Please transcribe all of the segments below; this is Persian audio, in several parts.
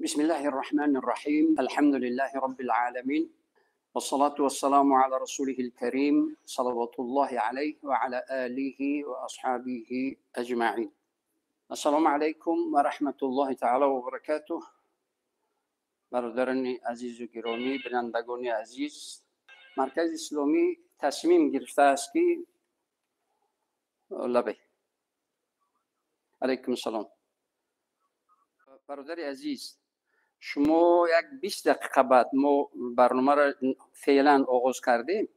بسم الله الرحمن الرحيم. الحمد لله رب العالمين، والصلاة والسلام على رسوله الكريم صلوات الله عليه وعلى آله وأصحابه أجمعين. السلام عليكم ورحمة الله تعالى وبركاته. برادران عزیز و گرامی، بینندگان عزیز، مرکز اسلامی تصمیم گرفته است که علیکم السلام. برادر عزیز، شما یک 20 دقیقه بعد ما برنامه را فعلا آغاز کردیم.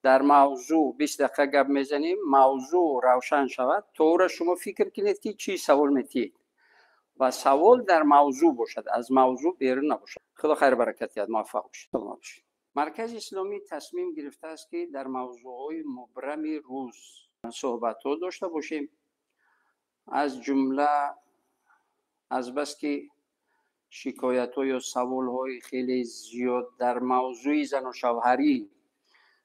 در موضوع 20 دقیقه گپ میزنیم، موضوع روشن شود. طور شما فکر کنید که چی سوال میتید و سوال در موضوع باشد، از موضوع بیرون نباشد. خدا خیر برکت دهد، موفق باشید. مرکز اسلامی تصمیم گرفته است که در موضوعهای مبرم روز صحبت ها داشته باشیم. از جمله از بس که شکایت ها یا سوال های خیلی زیاد در موضوع زن و شوهری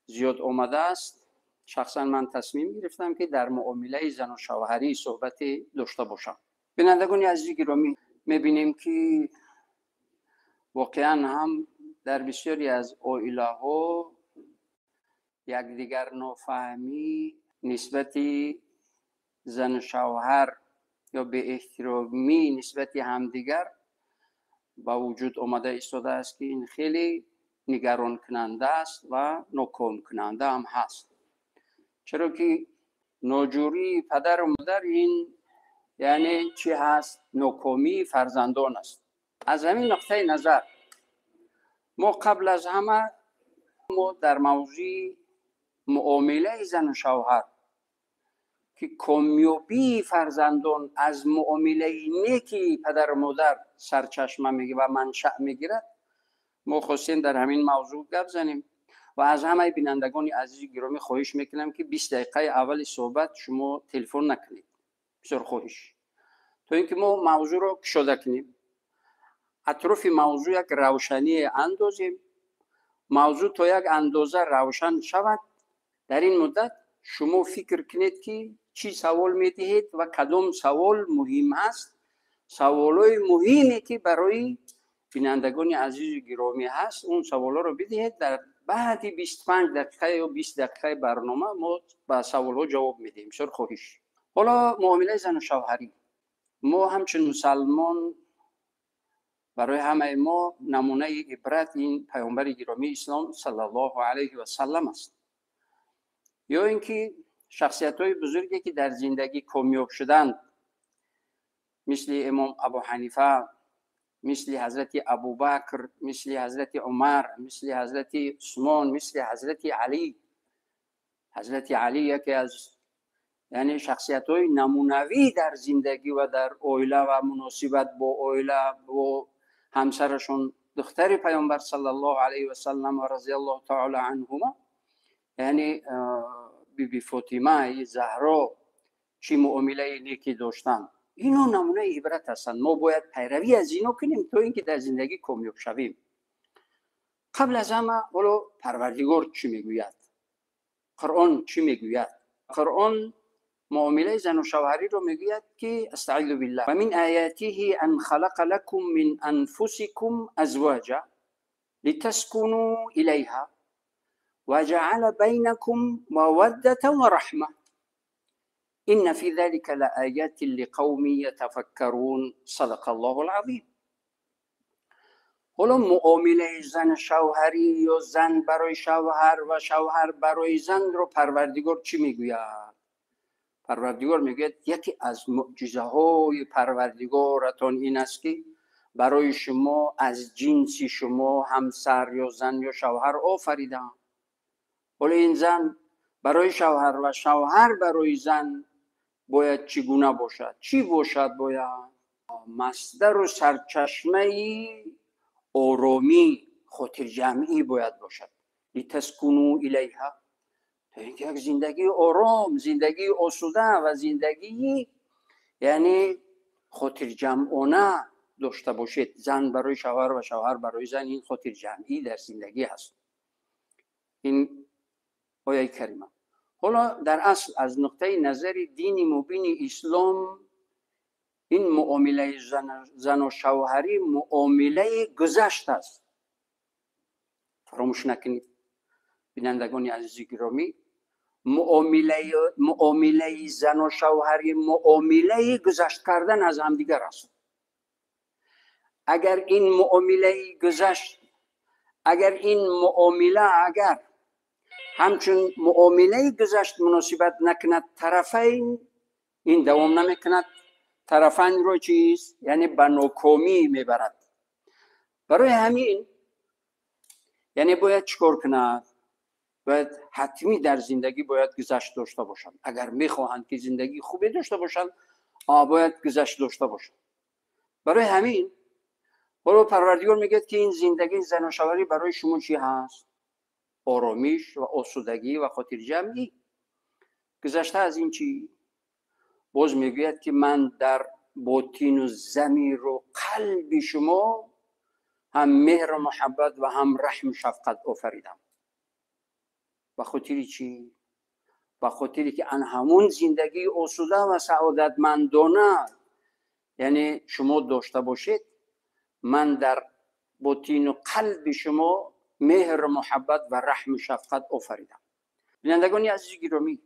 زیاد آمده است، شخصا من تصمیم گرفتم که در معامله زن و شوهری صحبت داشته باشم. بینندگان عزیز گرامی، میبینیم که واقعا هم در بسیاری از عائله ها یکدیگر نافهمی نسبت زن و شوهر یا به احترامی نسبت همدیگر با وجود آمده ایستاده است که این خیلی نگران کننده است و ناکام کننده هم هست. چرا که ناجوری پدر و مادر این یعنی چی هست؟ ناکامی فرزندان است. از همین نقطه نظر ما قبل از همه در موضوع معامله زن و شوهر که کامیابی فرزندان از معامله نیکی پدر و مادر سرچشمه میگه و منشأ میگیرد، ما خواستیم در همین موضوع گپ زنیم. و از همه بینندگان عزیز گرامی خواهش میکنم که 20 دقیقه اول صحبت شما تلفن نکنید، بسیار خواهش، تا اینکه ما موضوع رو کشاده کنیم، اطراف موضوع یک روشنی اندازیم. موضوع تا یک اندازه روشن شود، در این مدت شما فکر کنید که چی سوال میدهید و کدام سوال مهم است. سوالای مهمی که برای بینندگان عزیز و گرامی هست، اون سوالا رو بدهید. در بعد 25 دقیقه یا 20 دقیقه برنامه ما به سوالها جواب میدیم. بسیار خواهش. حالا معامله زن و شوهری، ما همچون مسلمان برای همه ما نمونه عبرت این پیامبر گرامی اسلام صلی الله علیه و سلم است، یا اینکه شخصیت‌های بزرگی که در زندگی کامیاب شدند، مثل امام ابو حنیفه، مثل حضرت ابوبکر، مثل حضرت عمر، مثل حضرت عثمان، مثل حضرت علی. حضرت علی یکی از یعنی شخصیت‌های نمونوی در زندگی و در عائله و مناسبت با عائله و همسرشون دختر پیامبر صلی الله علیه و سلم و رضی الله تعالی عنهما، یعنی بیبی فاطمه زهرا چی معامله نیکی داشتن. اینا نمونه عبرت هستند. ما باید پیروی از اینا کنیم تا اینکه در زندگی کامیاب شویم. قبل از همه حالا پروردگار چی میگوید؟ قرآن چی میگوید؟ قرآن معامله زن و شوهری رو میگوید که استعیذ بالله و من آیاته ان خلق لكم من انفسكم ازواجا لتسكنوا الیها وجعل بينكم مودة ورحمة إن في ذلك لآيات لقوم يتفكرون. صدق الله العظیم. حالا معامله زن شوهری یا زن برای شوهر و شوهر برای زن رو پروردگار چی میگوید؟ پروردگار میگوید یکی از معجزه های پروردگارتان این است که برای شما از جنس شما همسر یا زن یا شوهر آفریدم. حالا این زن برای شوهر و شوهر برای زن باید چگونه باشد؟ چی باشد؟ باید مصدر و سرچشمه آرامی خاطر جمعی باید باشد. لتسکنوا الیها، تا اینکه یک زندگی آرام، زندگی آسوده و زندگی یعنی خاطر جمعانه داشته باشید. زن برای شوهر و شوهر برای زن، این خاطر جمعی در زندگی هست. این آیه کریمه. حالا در اصل از نقطه نظر دین مبین اسلام این معامله زن و شوهری معامله گذشته است. فراموش نکنید بینندگان عزیز گرامی، معامله زن و شوهری معامله گذشت کردن از همدیگر است. اگر این معامله گذشت، اگر این معامله همچون معامله گذشت مناسبت نکند طرفین، این دوام نمیکند، طرفین رو چیز یعنی به ناکامی میبرد. برای همین یعنی باید چیکار کند؟ باید حتمی در زندگی باید گذشت داشته باشند. اگر میخواهند که زندگی خوبی داشته باشند باید گذشت داشته باشند. برای همین پروردگار میگه که این زندگی زن و شوهری برای شما چی هست؟ آرامش و آسودگی و خاطر جمعی. گذشته از این چی؟ باز میگوید که من در باطن و ضمیر و قلب شما هم مهر و محبت و هم رحم و شفقت آفریدم. به خاطر چی؟ به خاطری که ان همون زندگی آسوده و سعادتمندانه یعنی شما داشته باشید، من در باطن و قلب شما مهر و محبت و رحم و شفقت آفریدم. بینندگان عزیز گرامی،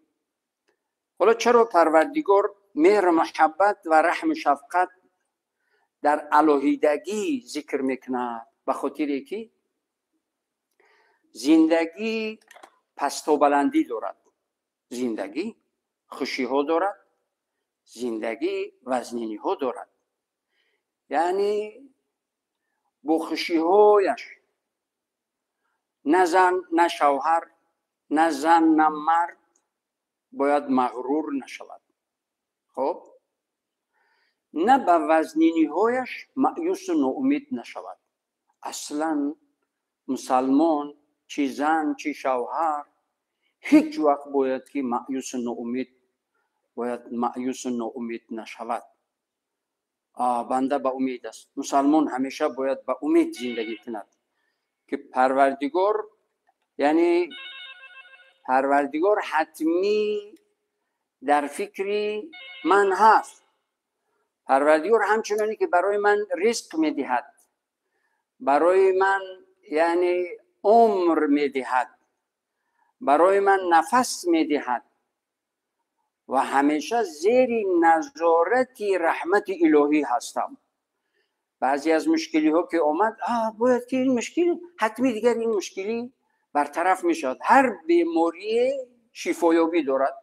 حالا چرا پروردگار مهر و محبت و رحم و شفقت در الوهیدگی ذکر میکنه؟ به خاطر که زندگی پست و بلندی دارد، زندگی خوشی ها دارد، زندگی وزنینی ها دارد. یعنی با خوشی هایش نه زن نه شوهر، نه زن نه مرد باید مغرور نشود. خب نه به وزنینی هایش مایوس و ناامید نشود. اصلا مسلمان چی زن چی شوهر هیچ وقت باید که مایوس و ناامید نشود. بنده به امید است. مسلمان همیشه باید به امید زندگی کند که پروردگار یعنی پروردگار حتمی در فکری من هست. پروردگار همچنانی که برای من رزق میدهد، برای من یعنی عمر میدهد، برای من نفس میدهد و همیشه زیر نظارت رحمت الهی هستم. بعضی از مشکلی ها که آمد باید که این مشکل حتمی دیگر این مشکلی برطرف میشد. هر بیماری شفایابی دارد،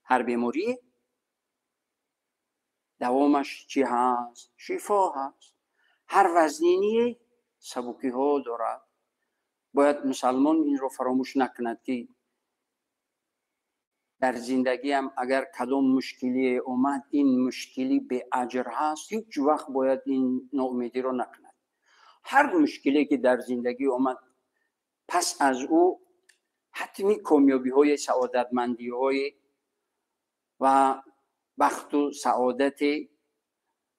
هر بیماری دوامش چی هست؟ شفا هست. هر وزنینی سبکی ها دارد. باید مسلمان این رو فراموش نکند که در زندگی هم اگر کدام مشکلی اومد این مشکلی به اجر هست، هیچ وقت باید این ناامیدی رو نکند. هر مشکلی که در زندگی اومد پس از او حتمی کامیابی های سعادتمندی های و بخت و سعادت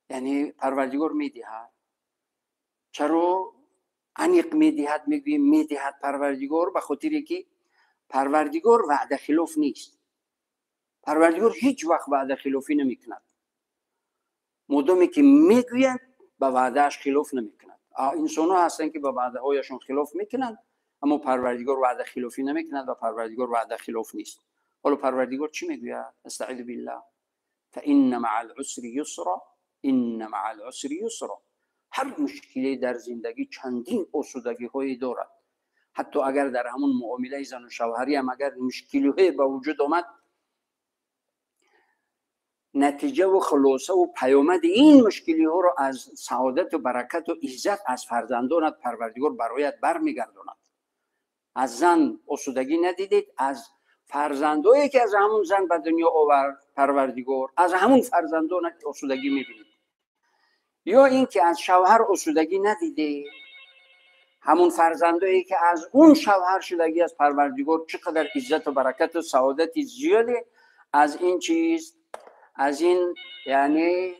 یعنی پروردگار میدهد. چرا انیق میدهد؟ میگویم میدهد پروردگار به خاطر که پروردگار وعده خلاف نیست. پروردگار هیچ وقت وعده خلافی نمیکند. مادامی که میگوید به وعدهش خلاف نمیکند. انسان ها هستن که به وعده هایشون خلاف میکنند، اما پروردگار وعده خلافی نمیکند و پروردگار وعده خلاف نیست. حالا پروردگار چی میگوید؟ استعیذ بالله فإن مع العسر یسرا إن مع العسر یسرا. هر مشکلی در زندگی چندین آسودگی هایی دارد. حتی اگر در همون معامله زن و شوهری هم اگر مشکلی های به وجود آمد، نتیجه و خلاصه و پیامد این مشکلی ها را از سعادت و برکت و عزت از فرزندانت پروردگار برایت برمیگرداند. از زن آسودگی ندیدید، از فرزندایی که از همون زن به دنیا آورد پروردگار، از همون فرزندانت آسودگی میبینید. یا این که از شوهر آسودگی ندیدید، همون فرزندایی که از اون شوهر شدگی از پروردگار چقدر عزت و برکت و سعادت زیاده از این چیز، از این یعنی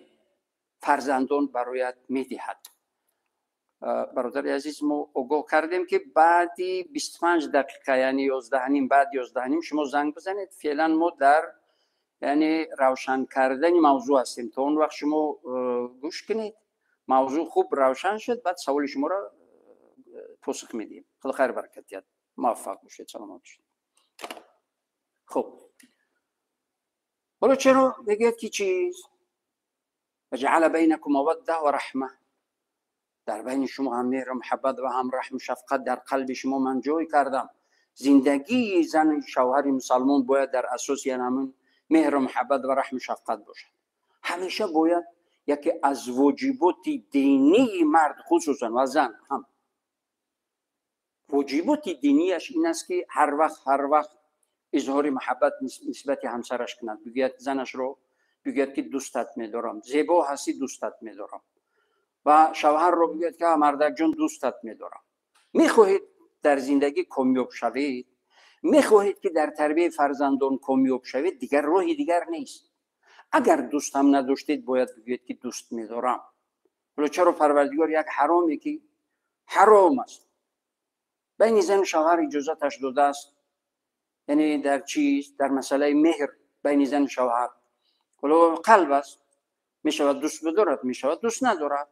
فرزندان برایت میدهد. برادر عزیز ما آگاه کردیم که بعدی 25 دقیقه یعنی 11:30 بعد 11:30 شما زنگ بزنید. فعلا ما در یعنی روشن کردن موضوع هستیم. تا اون وقت شما گوش کنید، موضوع خوب روشن شد، بعد سوال شما را پاسخ میدیم. خدا خیر برکت، موفق باشید، سلامت باشید. خب حالا چرا بگید که چیز وجعل بینکم موده و رحمه، در بین شما هم مهر و محبت و هم رحم و شفقت در قلب شما من جای کردم. زندگی زن شوهر مسلمان باید در اساس همون مهر و محبت و رحم و شفقت باشد. همیشه باید یکی از واجبات دینی مرد خصوصا و زن هم واجبات دینیش این است که هر وقت اظهار محبت نسبت همسرش کند. بگوید زنش رو بگوید که دوستت می‌دارم، زیبا هستی دوستت می‌دارم، و شوهر رو بگوید که مردک جان دوستت می‌دارم. می‌خواهید در زندگی کامیاب شوید، می‌خواهید که در تربیت فرزندان کامیاب شوید، دیگر راهی دیگر نیست. اگر دوست هم نداشتید باید بگوید که دوست می‌دارم. ولی چرا پروردگار یک حرامی که حرام است بین زن و شوهر اجازتش داده است، یعنی در چیز در مسئله مهر بین زن و شوهر. ولی قلب است، میشود دوست بدارد، میشود دوست ندارد.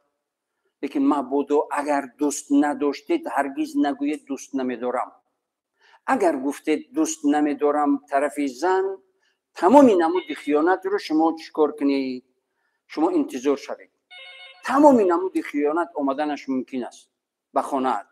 لیکن مبادا اگر دوست نداشتید هرگز نگویید دوست نمیدارم. اگر گفتید دوست نمیدارم طرف زن، تمام نمود خیانت رو شما چیکار کنید؟ شما انتظار شوید. تمام نمود خیانت آمدنش ممکن است به خانه.